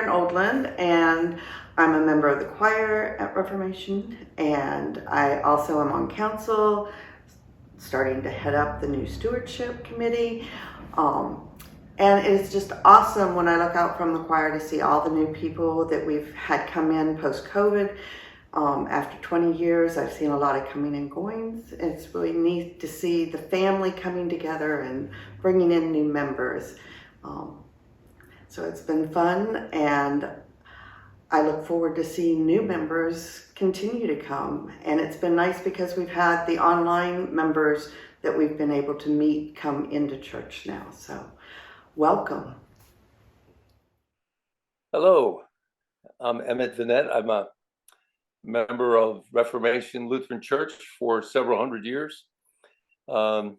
Karen Oldland, and I'm a member of the choir at Reformation, and I also am on council, starting to head up the new Stewardship committee. And it's just awesome when I look out from the choir to see all the new people that we've had come in post-COVID. After 20 years, I've seen a lot of coming and goings. It's really neat to see the family coming together and bringing in new members. So it's been fun, and I look forward to seeing new members continue to come. And it's been nice because we've had the online members that we've been able to meet come into church now. So welcome. Hello, I'm Emmett Vanette. I'm a member of Reformation Lutheran Church for several hundred years. I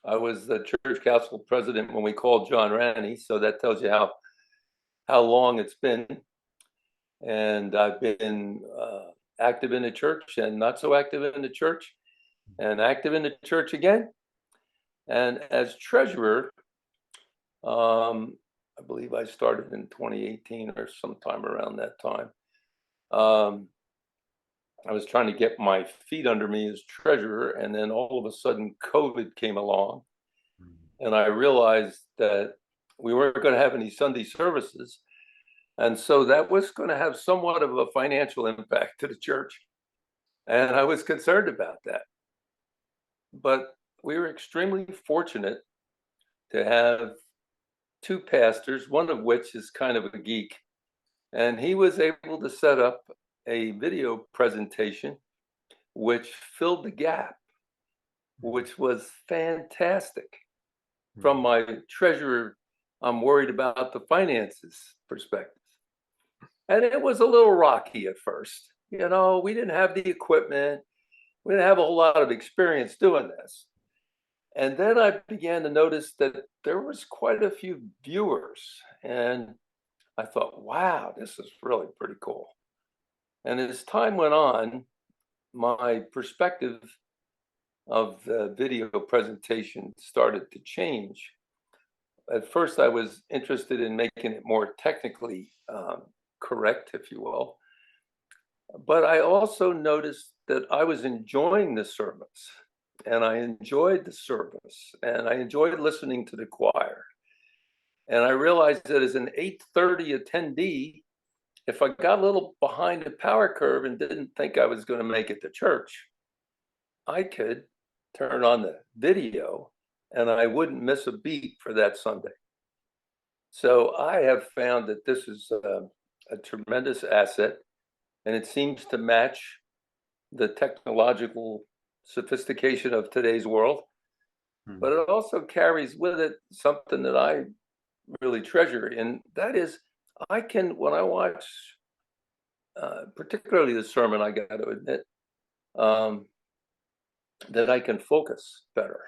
was the church council president when we called John Ranney, so that tells you how long it's been. And I've been active in the church and not so active in the church, and active in the church again. And as treasurer, I believe I started in 2018 or sometime around that time. I was trying to get my feet under me as treasurer, and then all of a sudden COVID came along, and I realized that we weren't going to have any Sunday services. And so that was going to have somewhat of a financial impact to the church. And I was concerned about that. But we were extremely fortunate to have two pastors, one of which is kind of a geek. And he was able to set up a video presentation which filled the gap, which was fantastic. From my treasurer, I'm worried about the finances perspective. And it was a little rocky at first. You know, we didn't have the equipment. We didn't have a whole lot of experience doing this. And then I began to notice that there was quite a few viewers. And I thought, wow, this is really pretty cool. And as time went on, my perspective of the video presentation started to change. At first, I was interested in making it more technically correct, if you will. But I also noticed that I was enjoying the service, and I enjoyed the service, and I enjoyed listening to the choir. And I realized that as an 8:30 attendee, if I got a little behind the power curve and didn't think I was going to make it to church, I could turn on the video and I wouldn't miss a beat for that Sunday. So I have found that this is a tremendous asset, and it seems to match the technological sophistication of today's world. But it also carries with it something that I really treasure, and that is I can, when I watch, particularly the sermon, I got to admit, that I can focus better.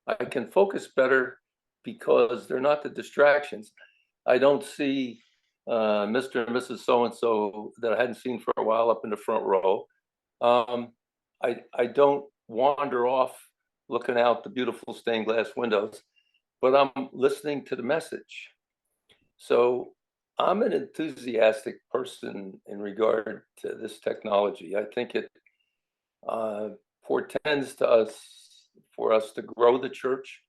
I can focus better because they're not the distractions. I don't see Mr. and Mrs. So-and-so that I hadn't seen for a while up in the front row. I don't wander off looking out the beautiful stained glass windows, but I'm listening to the message. So I'm an enthusiastic person in regard to this technology. I think it portends to us, for us to grow the church,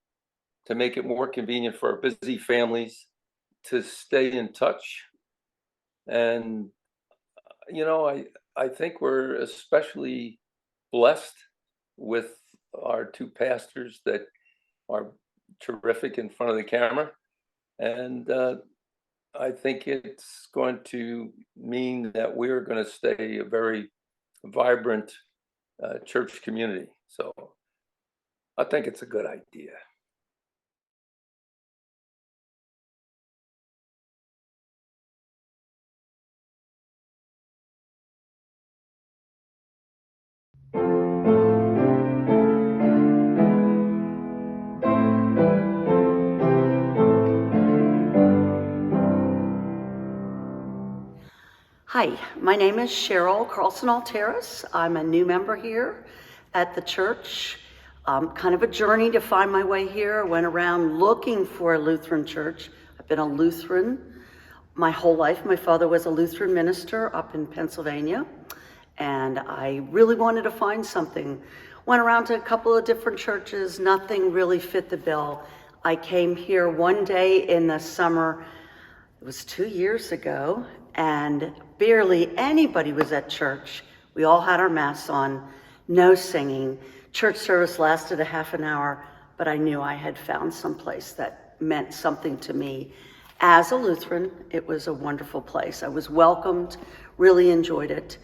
to make it more convenient for our busy families, to stay in touch. And, you know, I think we're especially blessed with our two pastors that are terrific in front of the camera. And I think it's going to mean that we're going to stay a very vibrant church community. So I think it's a good idea. Hi, my name is Cheryl Carlson-Alteris. I'm a new member here at the church. Kind of a journey to find my way here. I went around looking for a Lutheran church. I've been a Lutheran my whole life. My father was a Lutheran minister up in Pennsylvania, and I really wanted to find something. Went around to a couple of different churches, nothing really fit the bill. I came here one day in the summer, it was 2 years ago, and barely anybody was at church. We all had our masks on, no singing. Church service lasted a half an hour, but I knew I had found some place that meant something to me. As a Lutheran, it was a wonderful place. I was welcomed, really enjoyed it.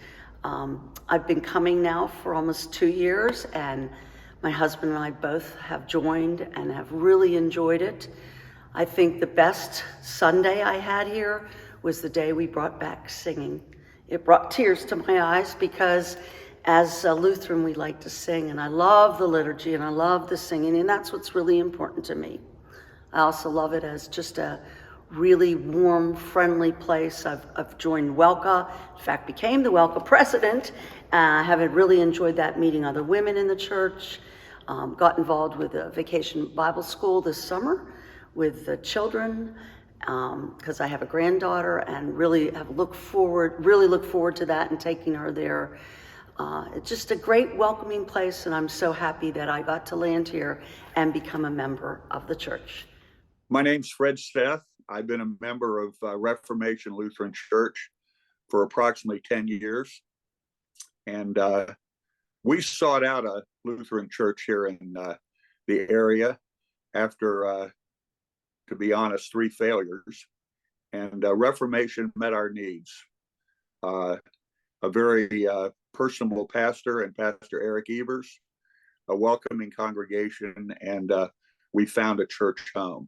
I've been coming now for almost 2 years, and my husband and I both have joined and have really enjoyed it. I think the best Sunday I had here was the day we brought back singing. It brought tears to my eyes because as a Lutheran, we like to sing, and I love the liturgy and I love the singing, and that's what's really important to me. I also love it as just a really warm, friendly place. I've joined WELCA, in fact, became the WELCA president. I have really enjoyed that, meeting other women in the church. Got involved with a vacation Bible school this summer with the children, because I have a granddaughter, and really look forward to that and taking her there. It's just a great welcoming place, and I'm so happy that I got to land here and become a member of the church. My name's Fred Seth. I've been a member of Reformation Lutheran Church for approximately 10 years. And we sought out a Lutheran church here in the area after, to be honest, 3 failures. And Reformation met our needs. A very personable pastor, and Pastor Eric Evers, a welcoming congregation, and we found a church home.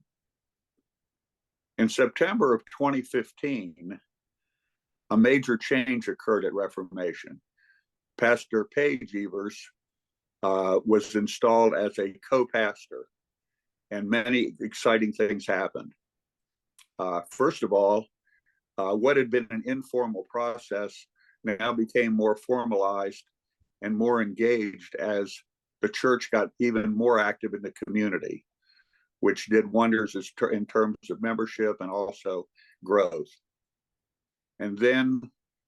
In September of 2015, a major change occurred at Reformation. Pastor Paige Evers was installed as a co-pastor, and many exciting things happened. First of all, what had been an informal process now became more formalized and more engaged as the church got even more active in the community, which did wonders in terms of membership and also growth. And then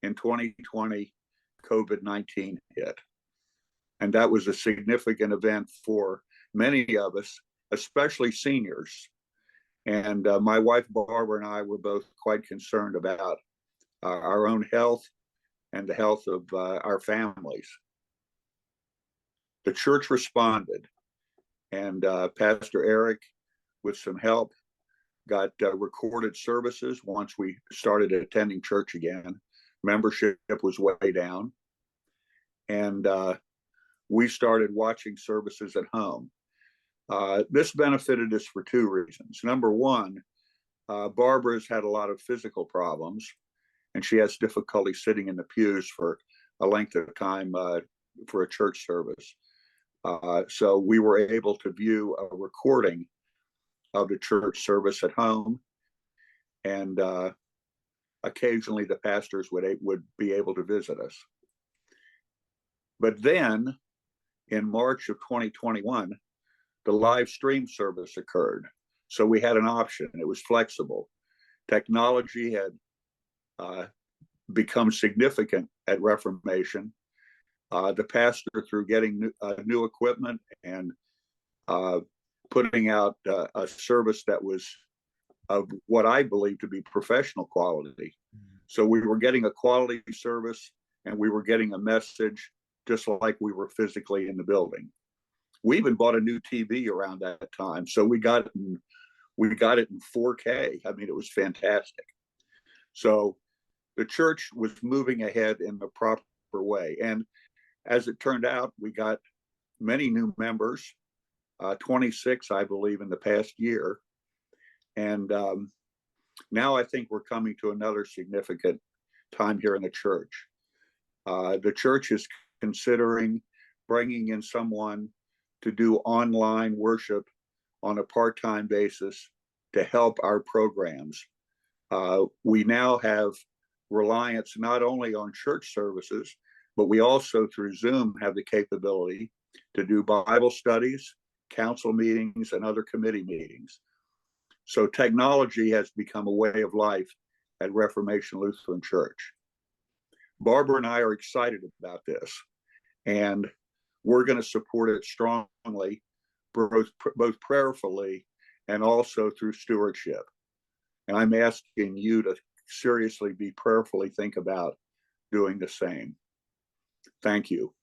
in 2020, COVID-19 hit. And that was a significant event for many of us, especially seniors. And my wife, Barbara, and I were both quite concerned about our own health and the health of our families. The church responded, and Pastor Eric, with some help, got recorded services once we started attending church again. Membership was way down, and we started watching services at home. This benefited us for 2 reasons. Number one, Barbara's had a lot of physical problems, and she has difficulty sitting in the pews for a length of time for a church service. So we were able to view a recording of the church service at home, and occasionally the pastors would be able to visit us. But then in March of 2021, the live stream service occurred. So we had an option. It was flexible. Technology had become significant at Reformation. The pastor, through getting new equipment and putting out a service that was of what I believe to be professional quality. So we were getting a quality service, and we were getting a message just like we were physically in the building. We even bought a new TV around that time, so we got it in 4K. I mean, it was fantastic. So the church was moving ahead in the proper way, and as it turned out, we got many new members, 26, I believe, in the past year. And now I think we're coming to another significant time here in the church. The church is considering bringing in someone to do online worship on a part-time basis to help our programs. We now have reliance not only on church services, but we also through Zoom have the capability to do Bible studies, council meetings, and other committee meetings. So technology has become a way of life at Reformation Lutheran Church. Barbara and I are excited about this, and we're going to support it strongly, both prayerfully and also through stewardship. And I'm asking you to seriously be prayerfully think about doing the same. Thank you.